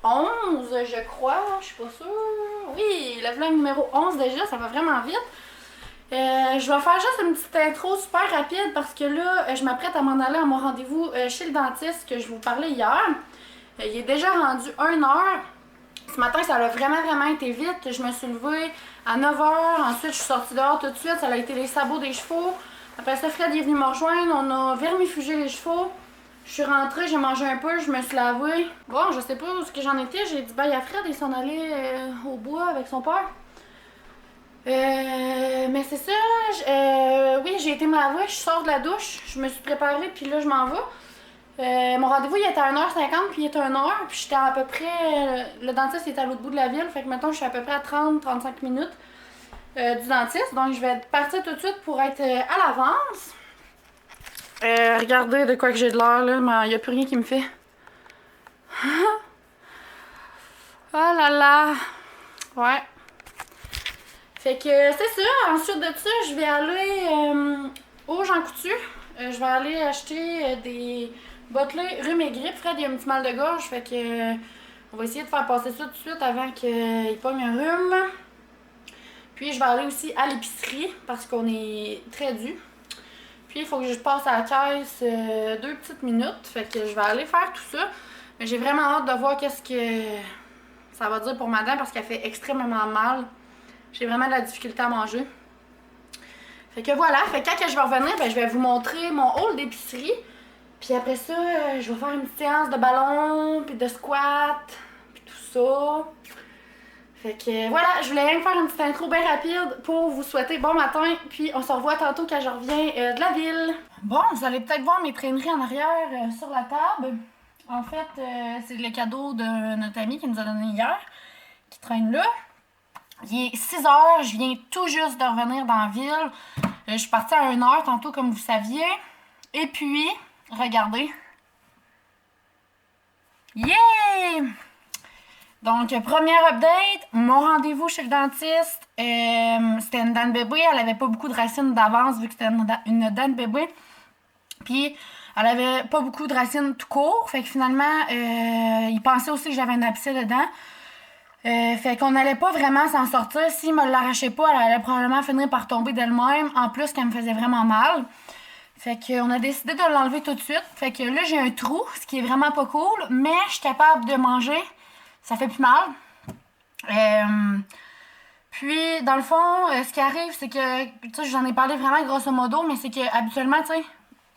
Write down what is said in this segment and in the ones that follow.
11, je crois, je suis pas sûre. Oui, le vlog numéro 11 déjà, ça va vraiment vite. Je vais faire juste une petite intro super rapide parce que là, je m'apprête à m'en aller à mon rendez-vous chez le dentiste que je vous parlais hier. Il est déjà rendu 1h. Ce matin, ça a vraiment été vite. Je me suis levée à 9h. Ensuite, je suis sortie dehors tout de suite. Ça a été les sabots des chevaux. Après ça, Fred est venu me rejoindre. On a vermifugé les chevaux. Je suis rentrée, j'ai mangé un peu, je me suis lavée. Bon, je sais pas où j'en étais. J'ai dit bye à Fred et s'en aller au bois avec son père. Mais c'est ça. Oui, j'ai été me laver. Je sors de la douche. Je me suis préparée, puis là, je m'en vais. Mon rendez-vous, il était à 1h50, puis il était à 1h. Puis j'étais à peu près... le dentiste est à l'autre bout de la ville. Fait que maintenant, je suis à peu près à 30-35 minutes du dentiste. Donc, je vais partir tout de suite pour être à l'avance. Regardez de quoi que j'ai de l'air, là, mais il n'y a plus rien qui me fait. Oh là là! Ouais. Fait que c'est ça. Ensuite de ça, je vais aller au Jean Coutu. Je vais aller acheter des bottelets rhume et grippe. Fred, il a un petit mal de gorge. Fait que on va essayer de faire passer ça tout de suite avant qu'il pogne un rhume. Puis je vais aller aussi à l'épicerie parce qu'on est très dû. Puis il faut que je passe à la caisse 2 petites minutes. Fait que je vais aller faire tout ça. Mais j'ai vraiment hâte de voir qu'est-ce que ça va dire pour ma dent parce qu'elle fait extrêmement mal. J'ai vraiment de la difficulté à manger. Fait que voilà, fait que quand je vais revenir, ben, je vais vous montrer mon haul d'épicerie. Puis après ça, je vais faire une petite séance de ballon, puis de squat, puis tout ça. Fait que voilà, je voulais même faire une petite intro bien rapide pour vous souhaiter bon matin, puis on se revoit tantôt quand je reviens de la ville. Bon, vous allez peut-être voir mes traîneries en arrière sur la table. En fait, c'est le cadeau de notre ami qui nous a donné hier, qui traîne là. Il est 6h, je viens tout juste de revenir dans la ville. Je suis partie à 1h tantôt, comme vous saviez. Et puis, regardez. Yeah! Donc, première update, mon rendez-vous chez le dentiste, c'était une dent de bébé. Elle avait pas beaucoup de racines d'avance vu que c'était une dent de bébé. Puis, elle avait pas beaucoup de racines tout court. Fait que finalement, il pensait aussi que j'avais un abcès dedans. Fait qu'on allait pas vraiment s'en sortir. S'il me l'arrachait pas, elle allait probablement finir par tomber d'elle-même. En plus, qu'elle me faisait vraiment mal. Fait qu'on a décidé de l'enlever tout de suite. Fait que là, j'ai un trou, ce qui est vraiment pas cool. Mais je suis capable de manger. Ça fait plus mal. Puis, dans le fond, ce qui arrive, c'est que, tu sais, j'en ai parlé vraiment grosso modo, mais c'est que habituellement, tu sais,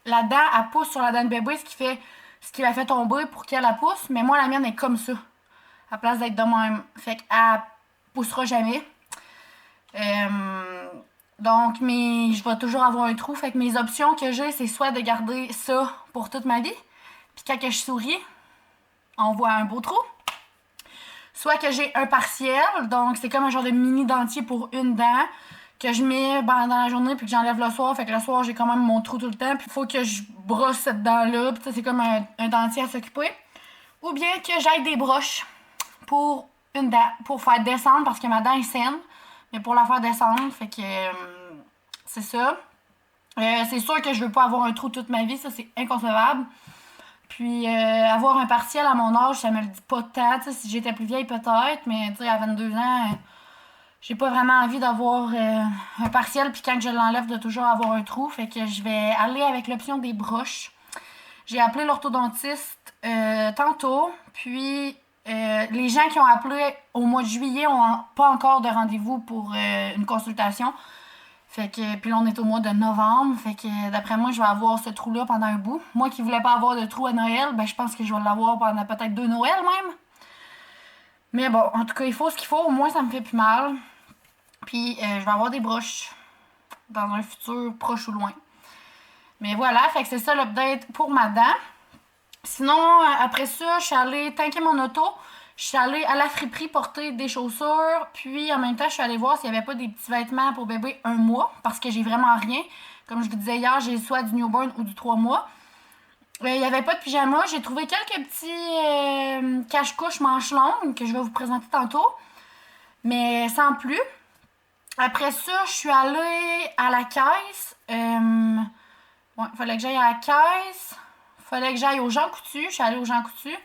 la dent, elle pousse sur la dent de bébé, ce qui la fait tomber pour qu'elle la pousse. Mais moi, la mienne est comme ça, à place d'être de même. Fait qu'elle poussera jamais. Donc, je vais toujours avoir un trou. Fait que mes options que j'ai, c'est soit de garder ça pour toute ma vie, puis quand que je souris, on voit un beau trou. Soit que j'ai un partiel, donc c'est comme un genre de mini dentier pour une dent, que je mets dans la journée puis que j'enlève le soir. Fait que le soir, j'ai quand même mon trou tout le temps. Puis il faut que je brosse cette dent-là. Puis ça, c'est comme un dentier à s'occuper. Ou bien que j'aille des broches pour une dent, pour faire descendre, parce que ma dent est saine. Mais pour la faire descendre, fait que c'est ça. C'est sûr que je veux pas avoir un trou toute ma vie, ça c'est inconcevable. Puis avoir un partiel à mon âge, ça me le dit pas tant. T'sais, si j'étais plus vieille peut-être, mais à 22 ans, j'ai pas vraiment envie d'avoir un partiel, puis quand je l'enlève, de toujours avoir un trou. Fait que je vais aller avec l'option des broches. J'ai appelé l'orthodontiste tantôt, puis les gens qui ont appelé au mois de juillet ont pas encore de rendez-vous pour une consultation. Fait que, puis là, on est au mois de novembre. Fait que, d'après moi, je vais avoir ce trou-là pendant un bout. Moi qui voulais pas avoir de trou à Noël, ben, je pense que je vais l'avoir pendant peut-être 2 Noëls même. Mais bon, en tout cas, il faut ce qu'il faut. Au moins, ça me fait plus mal. Puis, je vais avoir des broches dans un futur proche ou loin. Mais voilà, fait que c'est ça l'update pour ma dent. Sinon, après ça, je suis allée tanker mon auto. Je suis allée à la friperie porter des chaussures. Puis, en même temps, je suis allée voir s'il n'y avait pas des petits vêtements pour bébé 1 mois. Parce que j'ai vraiment rien. Comme je vous disais hier, j'ai soit du newborn ou du 3 mois. Il n'y avait pas de pyjama. J'ai trouvé quelques petits cache-couches manches longues que je vais vous présenter tantôt. Mais sans plus. Après ça, je suis allée à la caisse. Ouais, fallait que j'aille à la caisse. Fallait que j'aille au Jean Coutu. Je suis allée au Jean Coutu.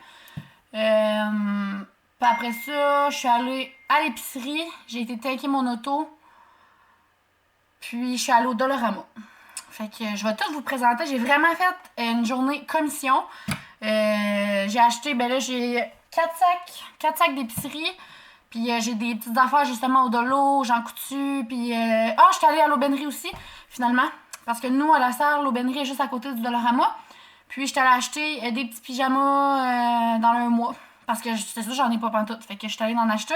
Puis après ça, je suis allée à l'épicerie. J'ai été tanker mon auto. Puis je suis allée au Dollarama. Fait que je vais tout vous présenter. J'ai vraiment fait une journée commission. J'ai acheté, ben là, j'ai 4 sacs d'épicerie. Puis j'ai des petites affaires justement au Dolo, Jean Coutu. Puis je suis allée à l'aubainerie aussi, finalement. Parce que nous, à la salle, l'aubainerie est juste à côté du Dollarama. Puis je suis allée acheter des petits pyjamas dans un mois. Parce que c'est ça, j'en ai pas pantoute. Fait que je suis allée en acheter.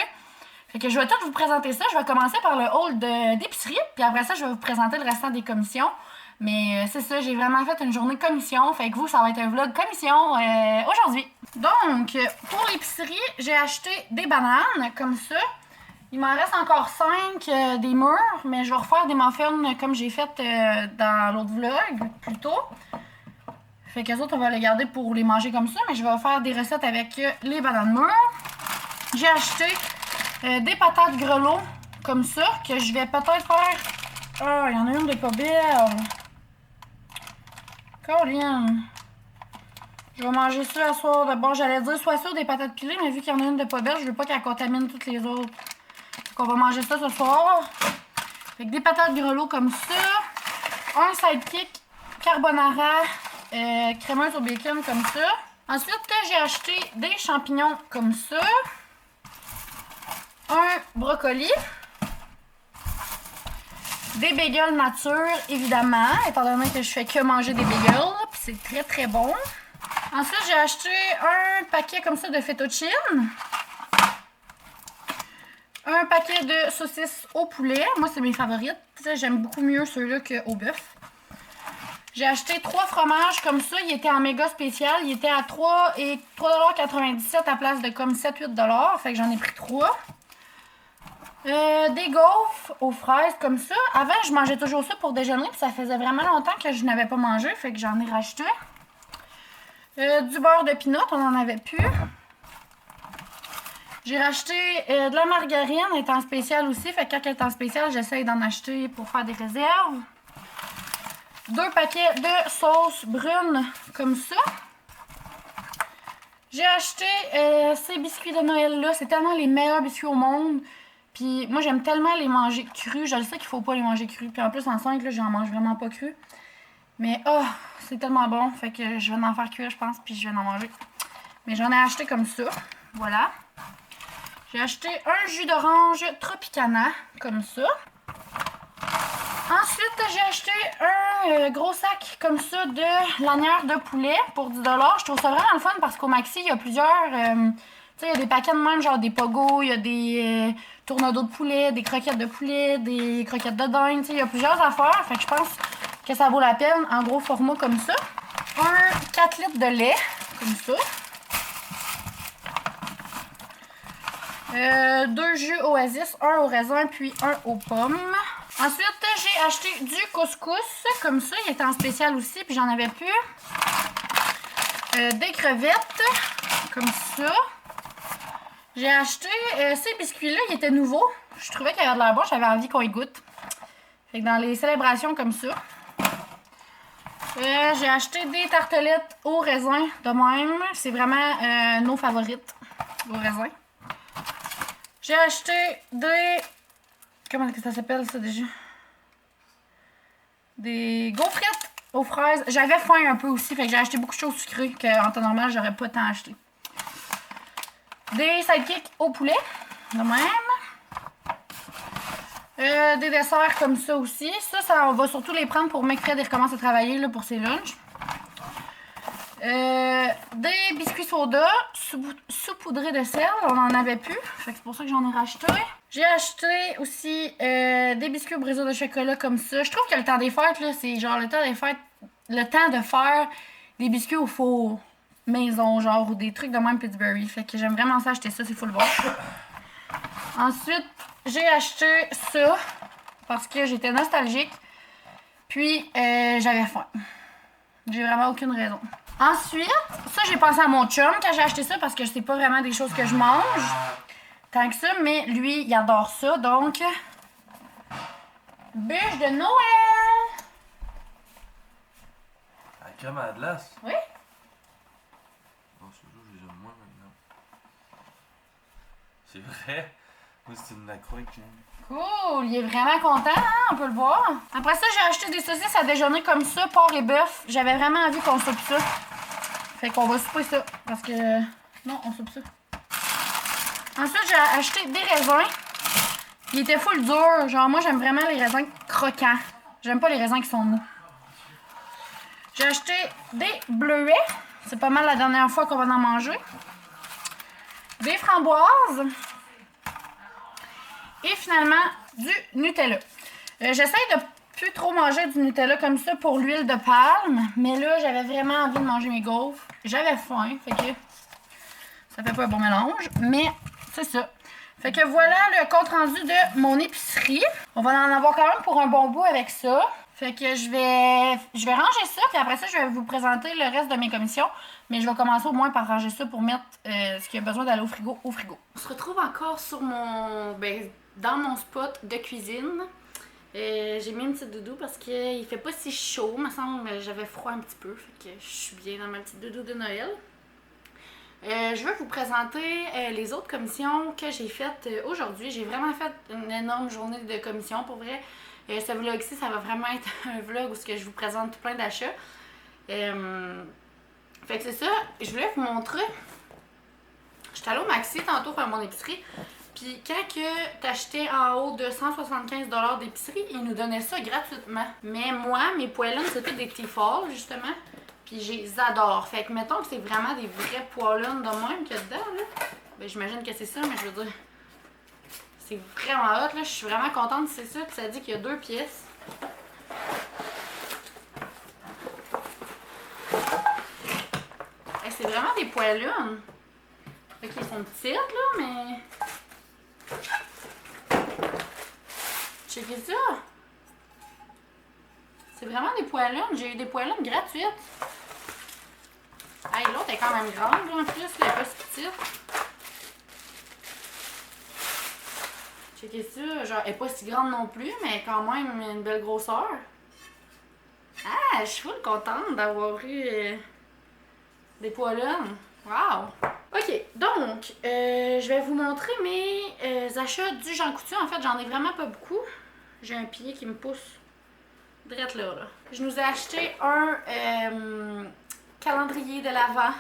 Fait que je vais tout vous présenter ça. Je vais commencer par le hall d'épicerie. Puis après ça, je vais vous présenter le restant des commissions. Mais c'est ça, j'ai vraiment fait une journée commission. Fait que vous, ça va être un vlog commission aujourd'hui. Donc, pour l'épicerie, j'ai acheté des bananes comme ça. Il m'en reste encore 5 des mûres. Mais je vais refaire des muffins comme j'ai fait dans l'autre vlog plus tôt. Fait que les autres, on va les garder pour les manger comme ça. Mais je vais faire des recettes avec les bananes mûres. J'ai acheté des patates grelots comme ça, que je vais peut-être faire... Ah, il y en a une de pas belle. Colin. Je vais manger ça à soir. D'abord, j'allais dire soit ça ou des patates pilées, mais vu qu'il y en a une de pas belle, je veux pas qu'elle contamine toutes les autres. Donc, on va manger ça ce soir. Avec des patates grelots comme ça. Un sidekick carbonara crémeuse au bacon comme ça. Ensuite, j'ai acheté des champignons comme ça. Un brocoli. Des bagels nature, évidemment, étant donné que je fais que manger des bagels, puis c'est très très bon. Ensuite, j'ai acheté un paquet comme ça de fettuccine. Un paquet de saucisses au poulet. Moi, c'est mes favorites. J'aime beaucoup mieux ceux-là qu'au bœuf. J'ai acheté 3 fromages comme ça. Il était en méga spécial. Il était à 3,97$ à place de comme 7-8$. Fait que j'en ai pris 3. Des gaufres aux fraises comme ça. Avant, je mangeais toujours ça pour déjeuner. Puis ça faisait vraiment longtemps que je n'avais pas mangé. Fait que j'en ai racheté. Du beurre de pinot. On n'en avait plus. J'ai racheté de la margarine. Elle est en spécial aussi. Fait que quand elle est en spécial, j'essaye d'en acheter pour faire des réserves. 2 paquets de sauce brune comme ça. J'ai acheté ces biscuits de Noël-là. C'est tellement les meilleurs biscuits au monde. Puis moi, j'aime tellement les manger crus. Je le sais qu'il faut pas les manger crus. Puis en plus, en 5, là, j'en mange vraiment pas crus. Mais c'est tellement bon. Fait que je vais en faire cuire, je pense. Puis je vais en manger. Mais j'en ai acheté comme ça. Voilà. J'ai acheté un jus d'orange Tropicana. Comme ça. Ensuite, j'ai acheté un gros sac comme ça de lanières de poulet pour 10$. Je trouve ça vraiment le fun parce qu'au Maxi, il y a plusieurs... tu sais, il y a des paquets de même, genre des pogos, il y a des tournedos de poulet, des croquettes de poulet, des croquettes de dinde, tu sais, il y a plusieurs affaires. Fait que je pense que ça vaut la peine en gros format comme ça. Un 4 litres de lait, comme ça. 2 jus Oasis, un au raisin puis un aux pommes. Ensuite, j'ai acheté du couscous, comme ça, il était en spécial aussi, puis j'en avais plus. Des crevettes, comme ça. J'ai acheté ces biscuits-là, ils étaient nouveaux. Je trouvais qu'ils avaient de l'air bon, j'avais envie qu'on y goûte. Fait que dans les célébrations comme ça. J'ai acheté des tartelettes au raisin de même. C'est vraiment nos favorites au raisin. J'ai acheté des... Comment ça s'appelle ça déjà? Des gaufrettes aux fraises. J'avais faim un peu aussi, fait que j'ai acheté beaucoup de choses sucrées qu'en temps normal, j'aurais pas tant acheté. Des sidekicks au poulet, de même. Des desserts comme ça aussi. Ça, on va surtout les prendre pour McFred recommence à travailler là, pour ses lunchs. Des biscuits soda saupoudrés de sel, on n'en avait plus, fait que c'est pour ça que j'en ai racheté. J'ai acheté aussi des biscuits au briseur de chocolat comme ça. Je trouve que le temps des fêtes, là, c'est genre le temps des fêtes, le temps de faire des biscuits au four maison, genre, ou des trucs de même Pittsburgh. Fait que j'aime vraiment ça, acheter ça, c'est full bon. Ensuite, j'ai acheté ça parce que j'étais nostalgique, puis j'avais faim. J'ai vraiment aucune raison. Ensuite, ça, j'ai pensé à mon chum quand j'ai acheté ça parce que c'est pas vraiment des choses que je mange tant que ça, mais lui, il adore ça, donc bûche de Noël! La crème à la glace? Oui? Non, c'est je les aime moins maintenant. C'est vrai? Moi, c'est une accro avec Cool, il est vraiment content, hein? On peut le voir. Après ça, j'ai acheté des saucisses à déjeuner comme ça, porc et bœuf. J'avais vraiment envie qu'on soupe ça. Fait qu'on va souper ça, parce que... Non, on soupe ça. Ensuite, j'ai acheté des raisins. Ils étaient full durs. Genre, moi, j'aime vraiment les raisins croquants. J'aime pas les raisins qui sont mous. J'ai acheté des bleuets. C'est pas mal la dernière fois qu'on va en manger. Des framboises. Et finalement, du Nutella. J'essaie de plus trop manger du Nutella comme ça pour l'huile de palme. Mais là, j'avais vraiment envie de manger mes gaufres. J'avais faim, fait que ça fait pas un bon mélange. Mais c'est ça. Fait que voilà le compte rendu de mon épicerie. On va en avoir quand même pour un bon bout avec ça. Fait que je vais ranger ça, puis après ça, je vais vous présenter le reste de mes commissions. Mais je vais commencer au moins par ranger ça pour mettre ce qui a besoin d'aller au frigo, au frigo. On se retrouve encore sur dans mon spot de cuisine. J'ai mis une petite doudou parce qu'il fait pas si chaud. Il me semble que j'avais froid un petit peu. Fait que je suis bien dans ma petite doudou de Noël. Je vais vous présenter les autres commissions que j'ai faites aujourd'hui. J'ai vraiment fait une énorme journée de commissions, pour vrai. Ce vlog-ci, ça va vraiment être un vlog où je vous présente tout plein d'achats. Fait que c'est ça. Je voulais vous montrer. J'étais allée au Maxi tantôt faire mon épicerie. Puis quand que t'achetais en haut de 175$ d'épicerie, ils nous donnaient ça gratuitement. Mais moi, mes poêlons, c'était des Tefal, justement. Puis je les adore. Fait que mettons que c'est vraiment des vrais poêlons de même qu'il y a dedans, là. Ben j'imagine que c'est ça, mais je veux dire... C'est vraiment hot, là. Je suis vraiment contente, c'est ça. Puis ça dit qu'il y a 2 pièces. Hey, c'est vraiment des poêlons. Fait qu'ils sont petites, là, mais... Checkez ça! C'est vraiment des poêlons. J'ai eu des poêlons gratuites. Hey, l'autre est quand même grande, là, en plus. Elle est pas si petite. Checkez ça. Genre, elle est pas si grande non plus, mais quand même une belle grosseur. Ah, je suis full contente d'avoir eu des poêlons. Wow! Ok, donc, je vais vous montrer mes achats du Jean Coutu. En fait, j'en ai vraiment pas beaucoup. J'ai un pied qui me pousse direct là. Je nous ai acheté un calendrier de l'Avent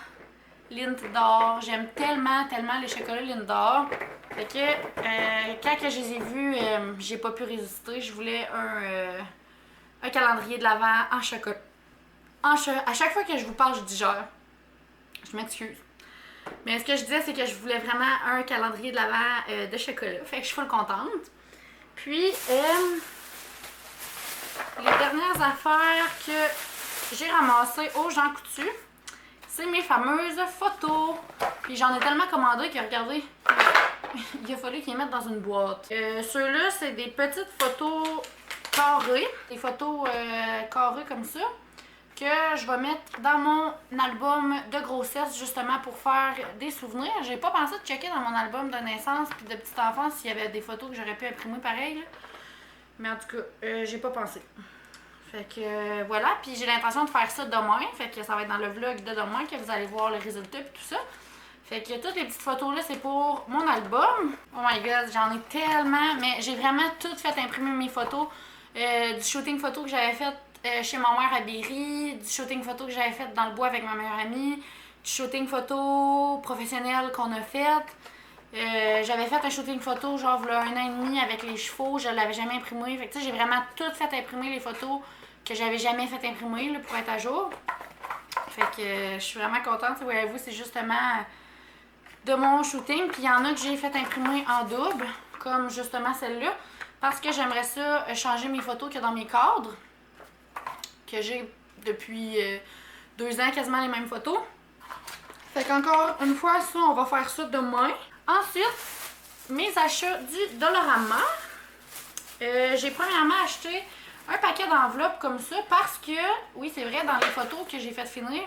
Lindt d'or. J'aime tellement les chocolats Lindt d'or. Fait que quand que je les ai vus, j'ai pas pu résister. Je voulais un calendrier de l'Avent en chocolat. À chaque fois que je vous parle, je digère. Je m'excuse. Mais ce que je disais, c'est que je voulais vraiment un calendrier de l'Avent de chocolat. Fait que je suis full contente. Puis, les dernières affaires que j'ai ramassées au Jean Coutu, c'est mes fameuses photos. Puis j'en ai tellement commandé que, regardez, il a fallu qu'ils les mettent dans une boîte. Ceux-là, c'est des petites photos carrées. Des photos carrées comme ça, que je vais mettre dans mon album de grossesse, justement pour faire des souvenirs. J'ai pas pensé de checker dans mon album de naissance puis de petite enfance s'il y avait des photos que j'aurais pu imprimer pareil, là. Mais en tout cas, j'ai pas pensé. Fait que voilà, puis j'ai l'intention de faire ça demain. Fait que ça va être dans le vlog de demain que vous allez voir le résultat et tout ça. Fait que toutes les petites photos là, c'est pour mon album. Oh my god, j'en ai tellement. Mais j'ai vraiment tout fait imprimer mes photos. Du shooting photo que j'avais fait chez ma mère à Berry, du shooting photo que j'avais fait dans le bois avec ma meilleure amie, du shooting photo professionnel qu'on a fait. J'avais fait un shooting photo genre il y a 1 an et demi avec les chevaux, je l'avais jamais imprimé. Fait que tu sais, j'ai vraiment tout fait imprimer les photos que j'avais jamais fait imprimer là, pour être à jour. Fait que je suis vraiment contente. Voyez-vous, c'est justement de mon shooting. Puis il y en a que j'ai fait imprimer en double, comme justement celle-là, parce que j'aimerais ça changer mes photos qu'il y a dans mes cadres, que j'ai depuis 2 ans quasiment les mêmes photos. Fait qu'encore une fois, ça, on va faire ça demain. Ensuite, mes achats du Dollarama. J'ai premièrement acheté un paquet d'enveloppes comme ça parce que, oui, c'est vrai, dans les photos que j'ai fait finir,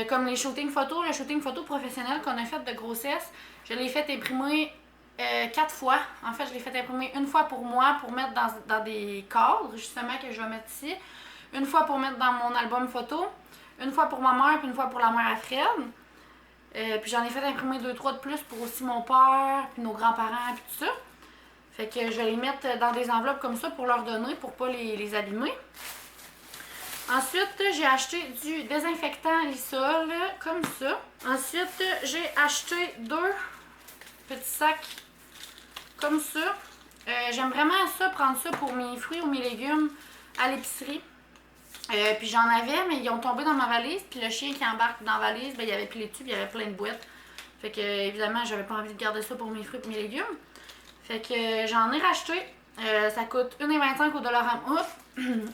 comme les shootings photos, le shooting photo professionnel qu'on a fait de grossesse, je l'ai fait imprimer 4 fois. En fait, je l'ai fait imprimer une fois pour moi, pour mettre dans des cadres, justement, que je vais mettre ici. Une fois pour mettre dans mon album photo. Une fois pour ma mère, puis une fois pour la mère à Fred. Puis j'en ai fait imprimer 2-3 de plus pour aussi mon père, puis nos grands-parents, puis tout ça. Fait que je vais les mettre dans des enveloppes comme ça pour leur donner, pour pas les abîmer. Ensuite, j'ai acheté du désinfectant Lysol, comme ça. Ensuite, j'ai acheté 2 petits sacs comme ça. J'aime vraiment ça, prendre ça pour mes fruits ou mes légumes à l'épicerie. Puis j'en avais, mais ils ont tombé dans ma valise. Puis le chien qui embarque dans la valise, ben, il avait pilé dessus, puis il y avait plein de boîtes. Fait que, évidemment, j'avais pas envie de garder ça pour mes fruits et mes légumes. Fait que j'en ai racheté. Ça coûte 1,25 au Dollarama.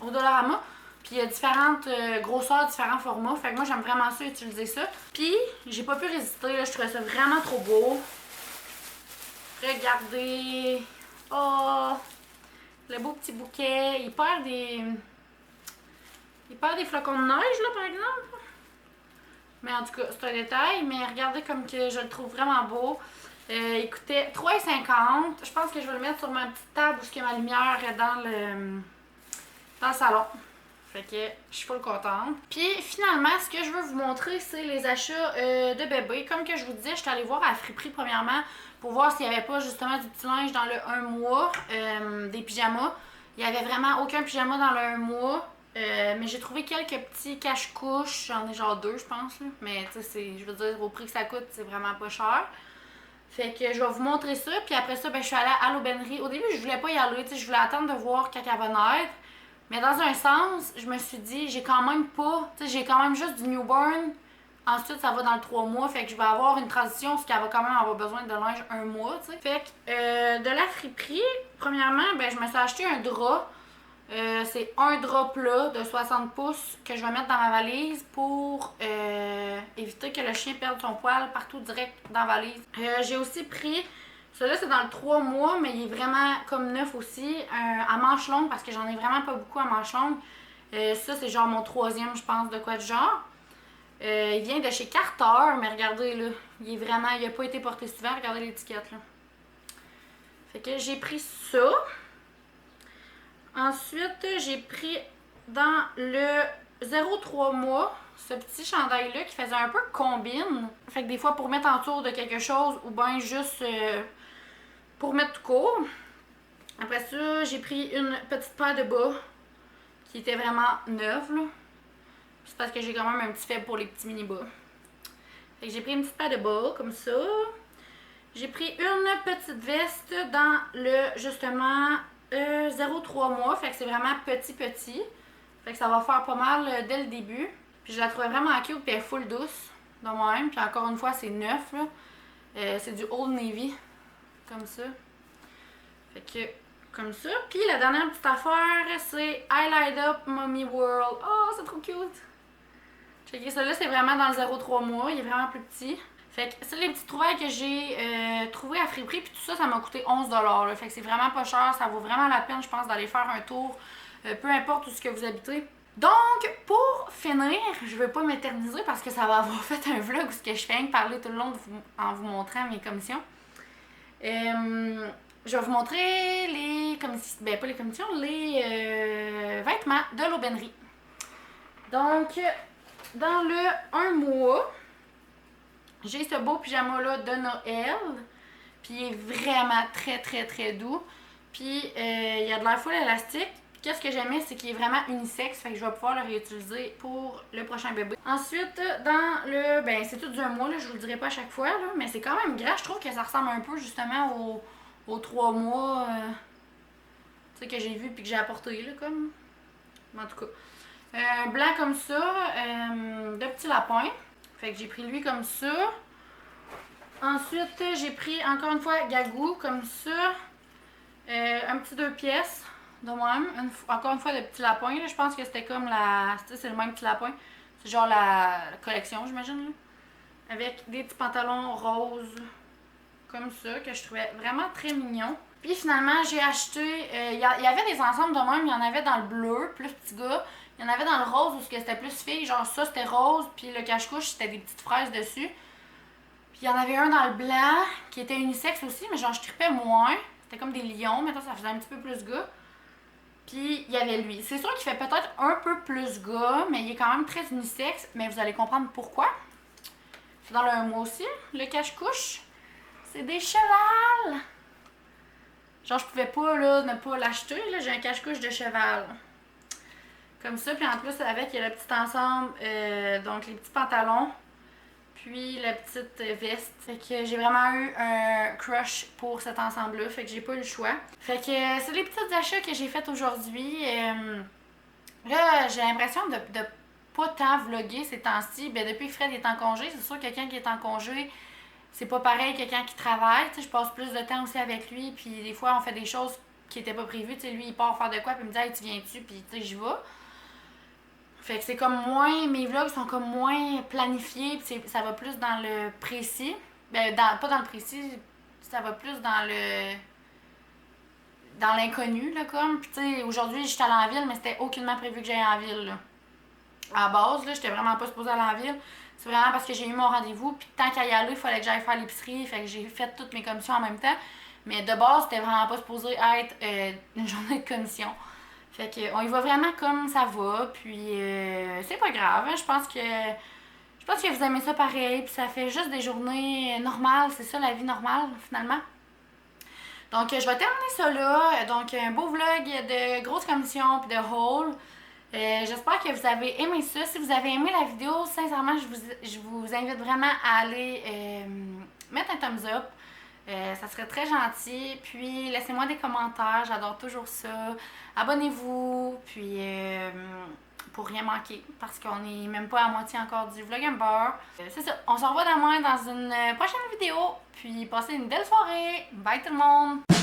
Au Dollarama. Puis il y a différentes grosseurs, différents formats. Fait que moi, j'aime vraiment ça, utiliser ça. Puis, j'ai pas pu résister. Là, je trouvais ça vraiment trop beau. Regardez. Oh! Le beau petit bouquet. Il perd des flocons de neige, là, par exemple. Mais en tout cas, c'est un détail. Mais regardez comme que je le trouve vraiment beau. Il coûtait 3,50. Je pense que je vais le mettre sur ma petite table où ma lumière est dans le salon. Fait que je suis full contente. Puis finalement, ce que je veux vous montrer, c'est les achats de bébé. Comme que je vous disais, je suis allée voir à Friperie premièrement pour voir s'il n'y avait pas justement du petit linge dans le 1 mois, des pyjamas. Il n'y avait vraiment aucun pyjama dans le 1 mois. Mais j'ai trouvé quelques petits cache-couches. J'en ai genre 2, je pense. Là. Mais tu sais, je veux dire, au prix que ça coûte, c'est vraiment pas cher. Fait que je vais vous montrer ça. Puis après ça, ben, je suis allée à l'aubainerie. Au début, je voulais pas y aller. Tu sais, je voulais attendre de voir quand elle va naître. Mais dans un sens, je me suis dit, j'ai quand même pas, tu sais, j'ai quand même juste du newborn. Ensuite, ça va dans le 3 mois, fait que je vais avoir une transition, parce qu'elle va quand même avoir besoin de linge 1 mois, tu sais. Fait que, de la friperie, premièrement, ben, je me suis acheté un drap. C'est un drap plat de 60 pouces que je vais mettre dans ma valise pour éviter que le chien perde son poil partout direct dans la valise. J'ai aussi pris... Celui-là, c'est dans le 3 mois, mais il est vraiment comme neuf aussi, à manche longue, parce que j'en ai vraiment pas beaucoup à manche longue. Ça, c'est genre mon 3e, je pense, de quoi de genre. Il vient de chez Carter, mais regardez, là, il a pas été porté souvent, regardez l'étiquette, là. Fait que j'ai pris ça. Ensuite, j'ai pris dans le 0,3 mois, ce petit chandail-là qui faisait un peu combine. Fait que des fois, pour mettre autour de quelque chose, ou bien juste... pour mettre tout court. Après ça, j'ai pris une petite paire de bas qui était vraiment neuve, là. C'est parce que j'ai quand même un petit faible pour les petits mini-bas. Fait que j'ai pris une petite paire de bas, comme ça. J'ai pris une petite veste dans le, justement, 0,3 mois. Fait que c'est vraiment petit. Fait que ça va faire pas mal dès le début. Puis je la trouvais vraiment cute, puis elle est full douce, de moi-même. Puis encore une fois, c'est neuf, là. C'est du Old Navy. Comme ça. Fait que, comme ça. Puis la dernière petite affaire, c'est I Light Up Mommy World. Oh, c'est trop cute! Checkez ça là, c'est vraiment dans le 0,3 mois. Il est vraiment plus petit. Fait que c'est les petites trouvailles que j'ai trouvées à Friperie. Puis tout ça, ça m'a coûté 11 $. Fait que c'est vraiment pas cher. Ça vaut vraiment la peine, je pense, d'aller faire un tour. Peu importe où ce que vous habitez. Donc, pour finir, je vais pas m'éterniser parce que ça va avoir fait un vlog où ce que je fais parler tout le long en vous montrant mes commissions. Je vais vous montrer les commissions, ben pas les commissions, les vêtements de l'aubainerie. Donc, dans le 1 mois, j'ai ce beau pyjama-là de Noël. Puis il est vraiment très doux. Puis il y a de l'air full élastique. Puis qu'est-ce que j'aimais, c'est qu'il est vraiment unisexe. Fait que je vais pouvoir le réutiliser pour le prochain bébé. Ensuite, dans le... Ben, c'est tout du 1 mois, là, je vous le dirai pas à chaque fois, là, mais c'est quand même grand. Je trouve que ça ressemble un peu justement aux 3 mois tu sais, que j'ai vu puis que j'ai apporté, là, comme. En tout cas. Blanc comme ça, de petits lapins. Fait que j'ai pris lui comme ça. Ensuite, j'ai pris encore une fois Gagou comme ça. Un petit 2 pièces de moi-même. Encore une fois de petits lapins. Là. Je pense que c'était comme la... C'est le même petit lapin. C'est genre la collection, j'imagine. Avec des petits pantalons roses. Comme ça, que je trouvais vraiment très mignon. Puis finalement, j'ai acheté... Il y avait des ensembles de même. Il y en avait dans le bleu, plus petit gars. Il y en avait dans le rose où c'était plus fille. Genre ça, c'était rose. Puis le cache-couche, c'était des petites fraises dessus. Puis il y en avait un dans le blanc qui était unisexe aussi, mais genre je tripais moins. C'était comme des lions, maintenant ça faisait un petit peu plus gars. Puis il y avait lui. C'est sûr qu'il fait peut-être un peu plus gars, mais il est quand même très unisexe, mais vous allez comprendre pourquoi. dans le 1 mois aussi. Le cache-couche, c'est des chevals. Genre, je pouvais pas, là, ne pas l'acheter, là. J'ai un cache-couche de cheval. Comme ça, puis en plus, avec, il y a le petit ensemble, donc les petits pantalons, puis la petite veste. Fait que j'ai vraiment eu un crush pour cet ensemble-là, fait que j'ai pas eu le choix. Fait que c'est les petits achats que j'ai fait aujourd'hui. Là, j'ai l'impression de pas tant vlogger ces temps-ci. Ben, depuis que Fred est en congé, c'est sûr que quelqu'un qui est en congé, c'est pas pareil que quelqu'un qui travaille. Tu sais, je passe plus de temps aussi avec lui, puis des fois, on fait des choses qui étaient pas prévues. Tu sais, lui, il part faire de quoi, puis il me dit « Hey, tu viens-tu? » Puis tu sais, j'y vais. Fait que c'est comme moins, mes vlogs sont comme moins planifiés, pis ça va plus dans le précis. Ben, pas dans le précis, ça va plus dans l'inconnu, là, comme. Pis tu sais, aujourd'hui, j'étais allée en ville, mais c'était aucunement prévu que j'aille en ville, là. À la base, là, j'étais vraiment pas supposée aller en ville. C'est vraiment parce que j'ai eu mon rendez-vous, puis tant qu'à y aller, il fallait que j'aille faire l'épicerie, fait que j'ai fait toutes mes commissions en même temps. Mais de base, c'était vraiment pas supposé être une journée de commission. Fait que on y va vraiment comme ça va, puis c'est pas grave, hein, je pense que vous aimez ça pareil, puis ça fait juste des journées normales, c'est ça la vie normale finalement. Donc je vais terminer ça là, donc un beau vlog de grosses commissions puis de haul. J'espère que vous avez aimé ça. Si vous avez aimé la vidéo, sincèrement, je vous invite vraiment à aller mettre un thumbs up. Ça serait très gentil. Puis laissez-moi des commentaires, j'adore toujours ça. Abonnez-vous, puis pour rien manquer, parce qu'on n'est même pas à moitié encore du Vlogger. C'est ça, on se revoit demain dans une prochaine vidéo. Puis passez une belle soirée. Bye tout le monde!